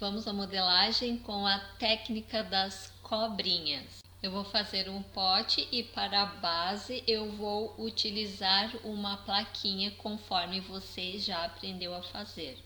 Vamos à modelagem com a técnica das cobrinhas. Eu vou fazer um pote e para a base eu vou utilizar uma plaquinha conforme você já aprendeu a fazer.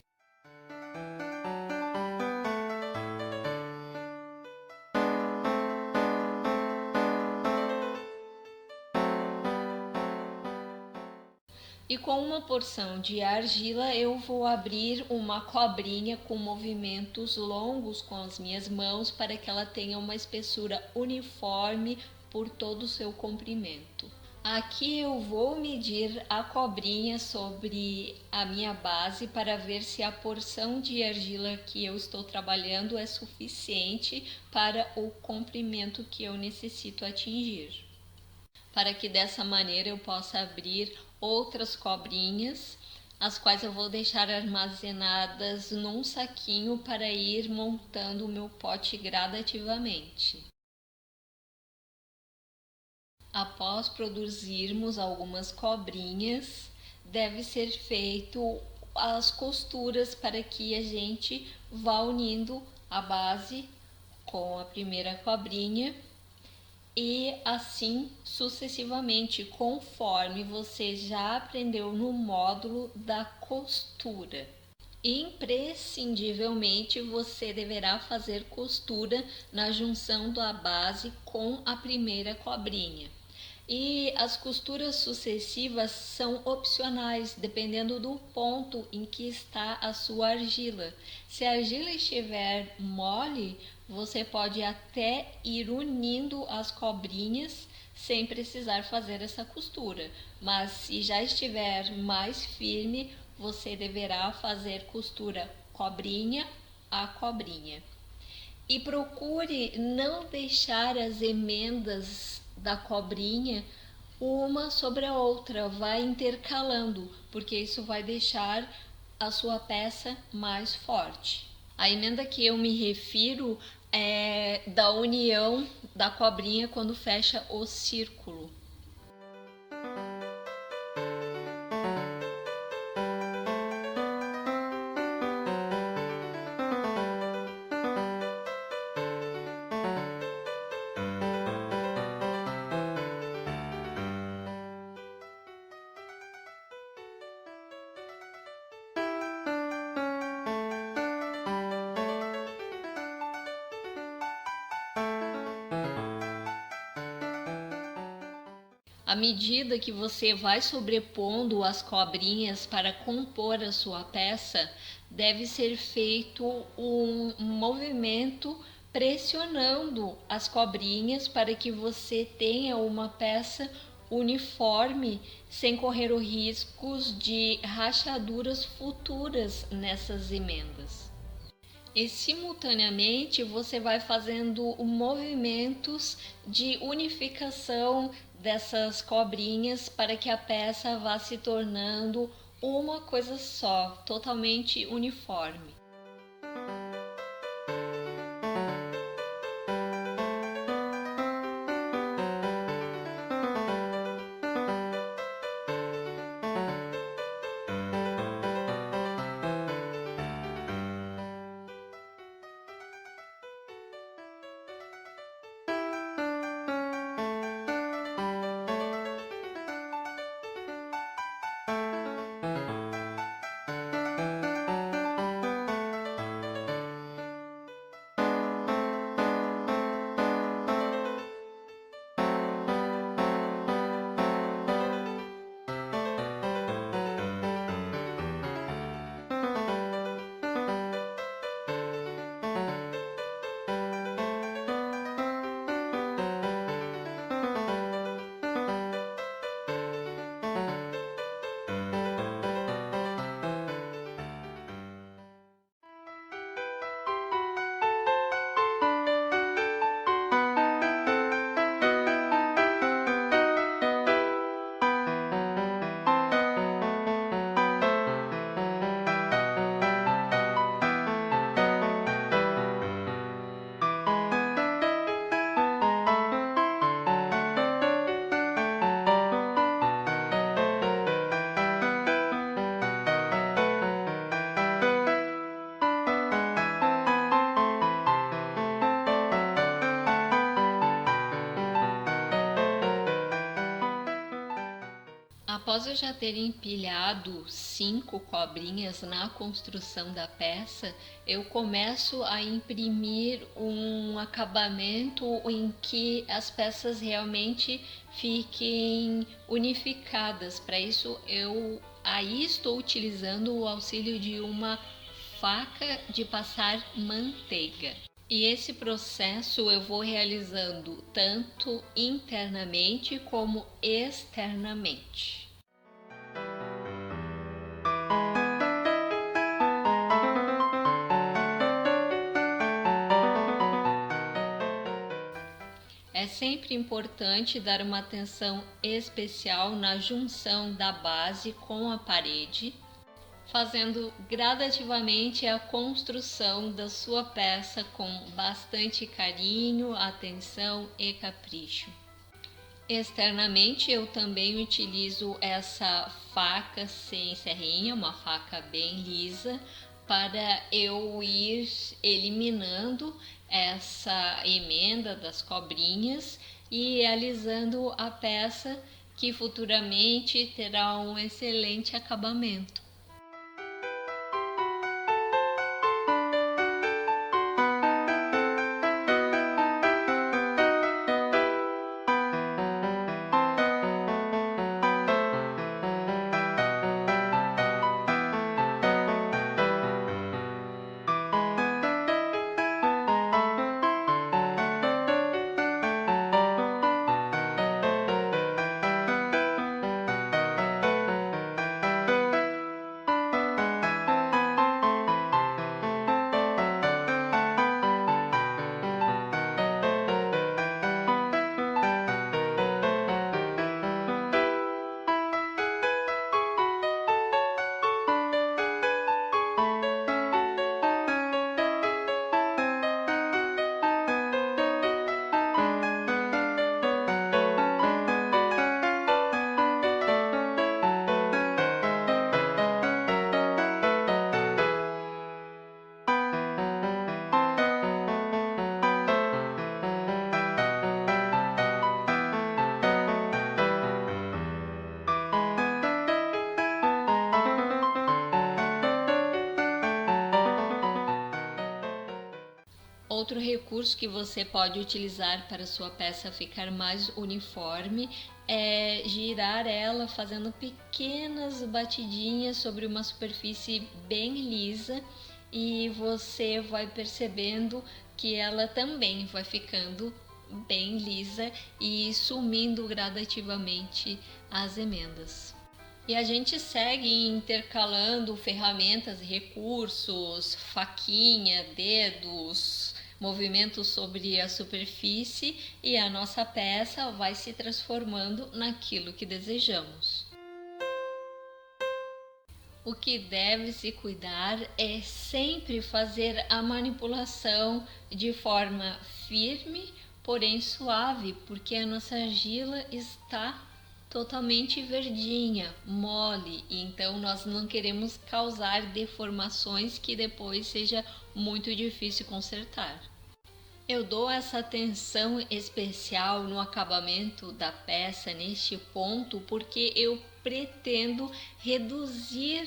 E com uma porção de argila eu vou abrir uma cobrinha com movimentos longos com as minhas mãos para que ela tenha uma espessura uniforme por todo o seu comprimento. Aqui eu vou medir a cobrinha sobre a minha base para ver se a porção de argila que eu estou trabalhando é suficiente para o comprimento que eu necessito atingir, para que dessa maneira eu possa abrir outras cobrinhas, as quais eu vou deixar armazenadas num saquinho para ir montando o meu pote gradativamente. Após produzirmos algumas cobrinhas, deve ser feito as costuras para que a gente vá unindo a base com a primeira cobrinha e assim sucessivamente, conforme você já aprendeu no módulo da costura. Imprescindivelmente você deverá fazer costura na junção da base com a primeira cobrinha. E as costuras sucessivas são opcionais, dependendo do ponto em que está a sua argila. Se a argila estiver mole, você pode até ir unindo as cobrinhas sem precisar fazer essa costura. Mas se já estiver mais firme, você deverá fazer costura cobrinha a cobrinha. E procure não deixar as emendas da cobrinha uma sobre a outra, vai intercalando, porque isso vai deixar a sua peça mais forte. A emenda que eu me refiro é da união da cobrinha quando fecha o círculo. À medida que você vai sobrepondo as cobrinhas para compor a sua peça, deve ser feito um movimento pressionando as cobrinhas para que você tenha uma peça uniforme, sem correr os riscos de rachaduras futuras nessas emendas. E simultaneamente você vai fazendo movimentos de unificação dessas cobrinhas para que a peça vá se tornando uma coisa só, totalmente uniforme. Após eu já ter empilhado 5 cobrinhas na construção da peça, eu começo a imprimir um acabamento em que as peças realmente fiquem unificadas. Para isso, eu aí estou utilizando o auxílio de uma faca de passar manteiga. E esse processo eu vou realizando tanto internamente como externamente. É sempre importante dar uma atenção especial na junção da base com a parede, fazendo gradativamente a construção da sua peça com bastante carinho, atenção e capricho. Externamente eu também utilizo essa faca sem serrinha, uma faca bem lisa, para eu ir eliminando essa emenda das cobrinhas e realizando a peça que futuramente terá um excelente acabamento. Outro recurso que você pode utilizar para sua peça ficar mais uniforme é girar ela fazendo pequenas batidinhas sobre uma superfície bem lisa, e você vai percebendo que ela também vai ficando bem lisa e sumindo gradativamente as emendas. E a gente segue intercalando ferramentas e recursos, faquinha, dedos, movimentos sobre a superfície, e a nossa peça vai se transformando naquilo que desejamos. O que deve se cuidar é sempre fazer a manipulação de forma firme, porém suave, porque a nossa argila está totalmente verdinha, mole, então nós não queremos causar deformações que depois seja muito difícil consertar. Eu dou essa atenção especial no acabamento da peça neste ponto porque eu pretendo reduzir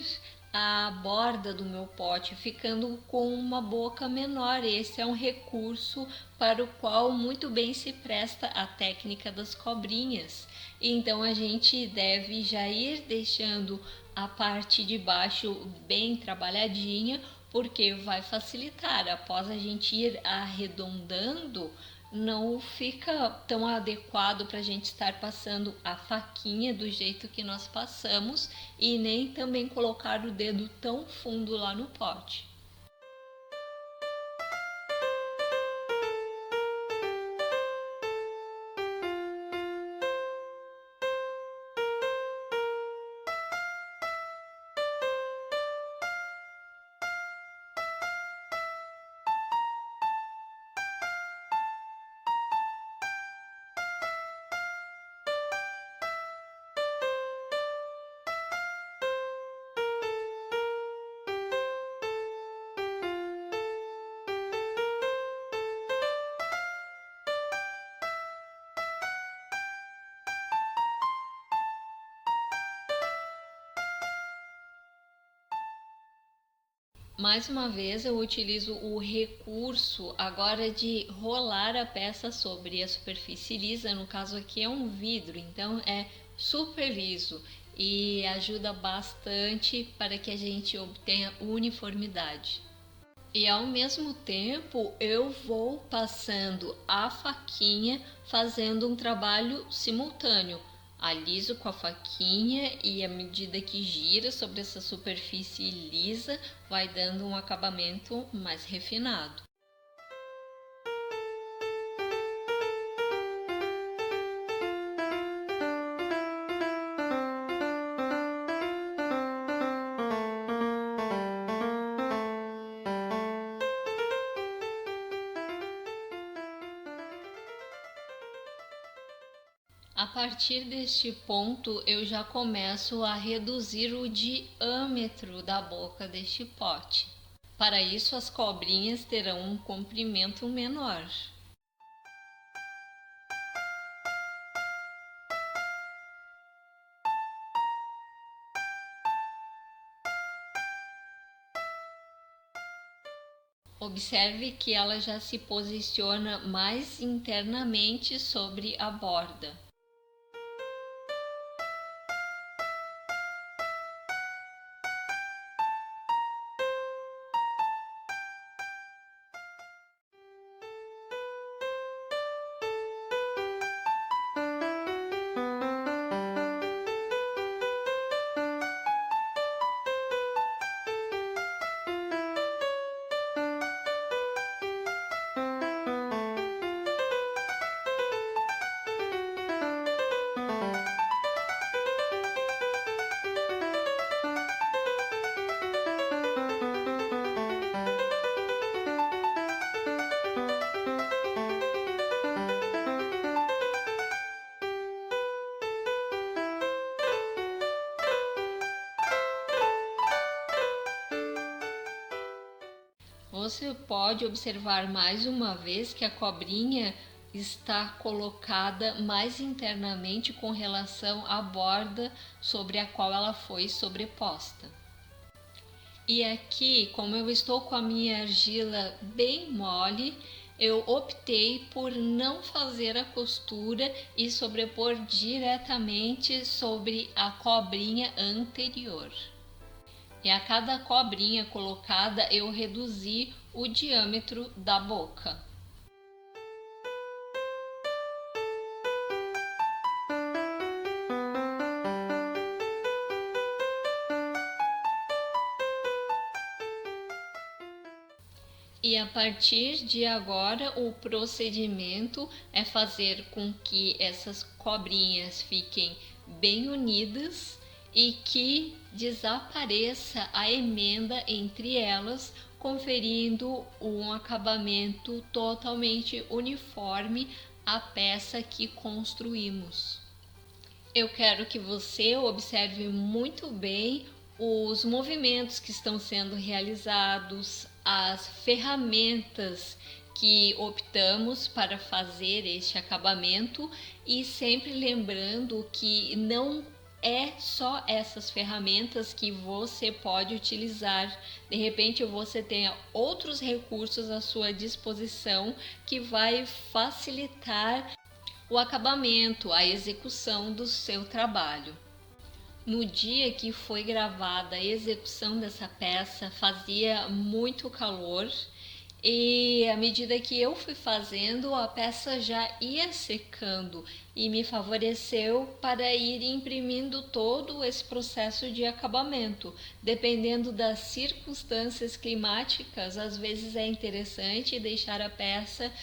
a borda do meu pote, ficando com uma boca menor. Esse é um recurso para o qual muito bem se presta a técnica das cobrinhas. Então a gente deve já ir deixando a parte de baixo bem trabalhadinha, porque vai facilitar. Após a gente ir arredondando, não fica tão adequado para a gente estar passando a faquinha do jeito que nós passamos, e nem também colocar o dedo tão fundo lá no pote. Mais uma vez eu utilizo o recurso agora de rolar a peça sobre a superfície lisa, no caso aqui é um vidro, então é super liso e ajuda bastante para que a gente obtenha uniformidade. E ao mesmo tempo eu vou passando a faquinha fazendo um trabalho simultâneo. Aliso com a faquinha e à medida que gira sobre essa superfície lisa, vai dando um acabamento mais refinado. A partir deste ponto, eu já começo a reduzir o diâmetro da boca deste pote. Para isso, as cobrinhas terão um comprimento menor. Observe que ela já se posiciona mais internamente sobre a borda. Você pode observar mais uma vez que a cobrinha está colocada mais internamente com relação à borda sobre a qual ela foi sobreposta. E aqui, como eu estou com a minha argila bem mole, eu optei por não fazer a costura e sobrepor diretamente sobre a cobrinha anterior. E a cada cobrinha colocada eu reduzi o diâmetro da boca. E a partir de agora o procedimento é fazer com que essas cobrinhas fiquem bem unidas e que desapareça a emenda entre elas, conferindo um acabamento totalmente uniforme à peça que construímos. Eu quero que você observe muito bem os movimentos que estão sendo realizados, as ferramentas que optamos para fazer este acabamento e sempre lembrando que não é só essas ferramentas que você pode utilizar. De repente você tenha outros recursos à sua disposição que vai facilitar o acabamento, a execução do seu trabalho. No dia que foi gravada a execução dessa peça, fazia muito calor e à medida que eu fui fazendo, a peça já ia secando e me favoreceu para ir imprimindo todo esse processo de acabamento. Dependendo das circunstâncias climáticas, às vezes é interessante deixar a peça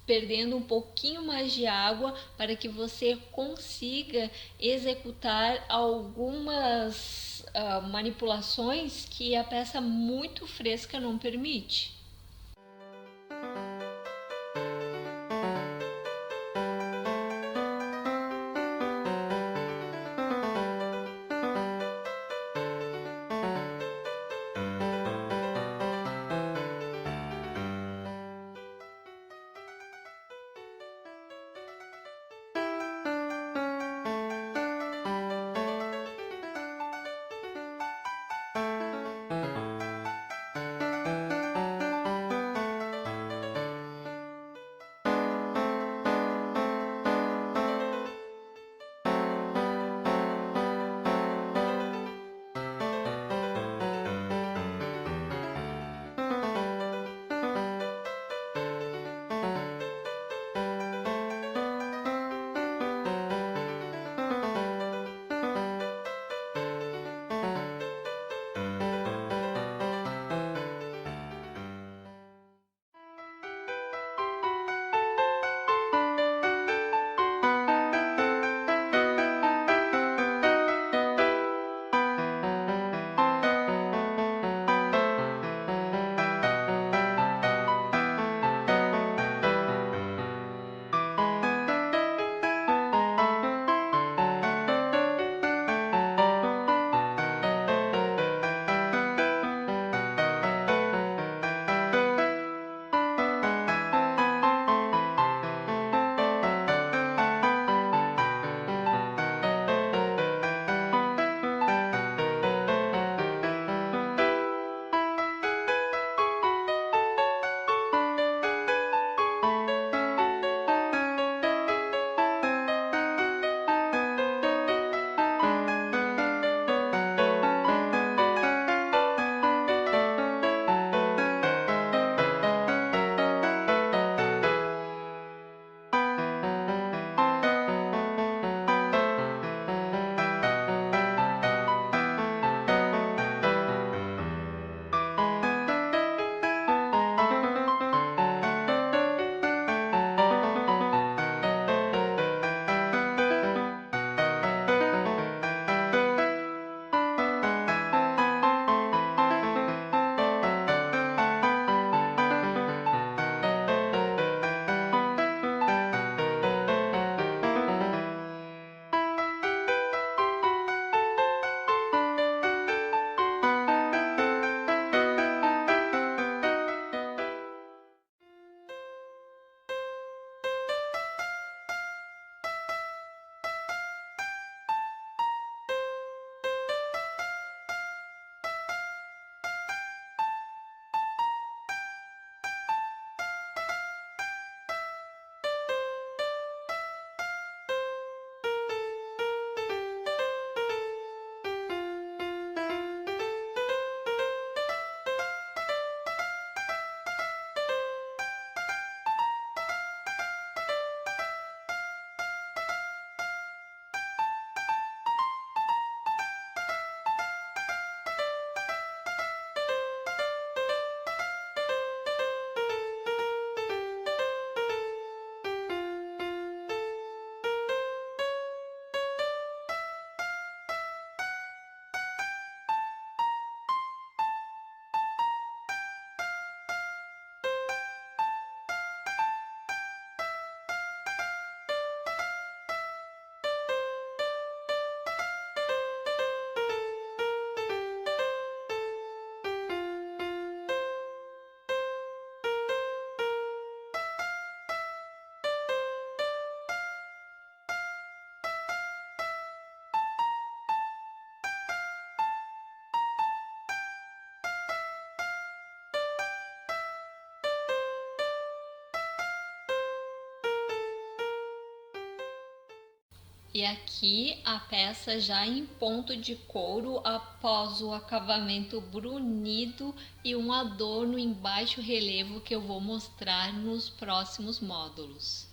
perdendo um pouquinho mais de água para que você consiga executar algumas manipulações que a peça muito fresca não permite. E aqui a peça já em ponto de couro após o acabamento brunido e um adorno em baixo relevo que eu vou mostrar nos próximos módulos.